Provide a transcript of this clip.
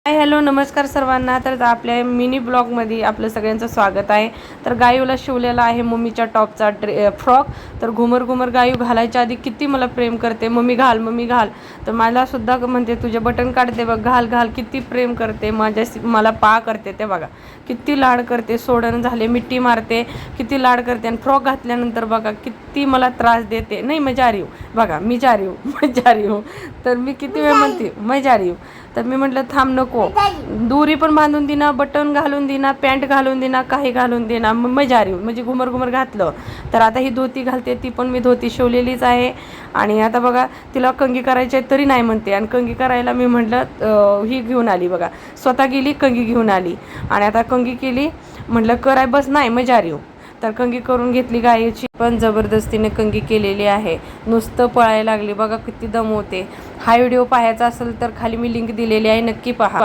Hello नमस्कार सर्वांना। तर आपल्या मिनी ब्लॉगमध्ये आपलं सगळ्यांचं स्वागत आहे। तर गायूला शिवलेला आहे मम्मीच्या टॉपचा फ्रॉक। तर घुमर घुमर गायू घालायच्या आधी किती मला प्रेम करते, मम्मी घाल मम्मी घाल। तर मला सुद्धा म्हणते तुझे बटन काढते बघ, घाल घाल। किती प्रेम करते मला पा करते ते बघा, किती लाड करते। सोडण झाले मिट्टी मारते, किती लाड करते। आणि फ्रॉक घातल्यानंतर बघा किती मला त्रास देते। नाही मैं जा रही हूँ, बघा मी जा रही हूँ, मैं जा रही हूँ। तर मी किती वेळ म्हणते मैं जा रही हूँ। तर मी म्हटलं थांब नको, दोरी पण बांधून दिना, बटन घालून दिना, पॅन्ट घालून दिना, काही घालून देना, मग मैं जा रही हूँ म्हणजे घुमर घुमर घातलं। तर आता ही धोती घालते, ती पण मी धोती शिवलेलीच आहे। आणि आता बघा तिला कंगी करायची आहे तरी नाही म्हणते। आणि कंगी करायला मी म्हटलं ही घेऊन आली बघा, स्वतः गेली कंगी घेऊन आली। आणि आता कंगी केली, म्हटलं कराय बस, नाही मैं जा रही हूँ। तर कंगी करून घेतली गायीची, पण जबरदस्तीने कंगी केलेली आहे। नुसतं पळायला लागली बघा, किती दमवते। हा व्हिडिओ पाहायचा असेल तर खाली मी लिंक दिलेली आहे, नक्की पहा।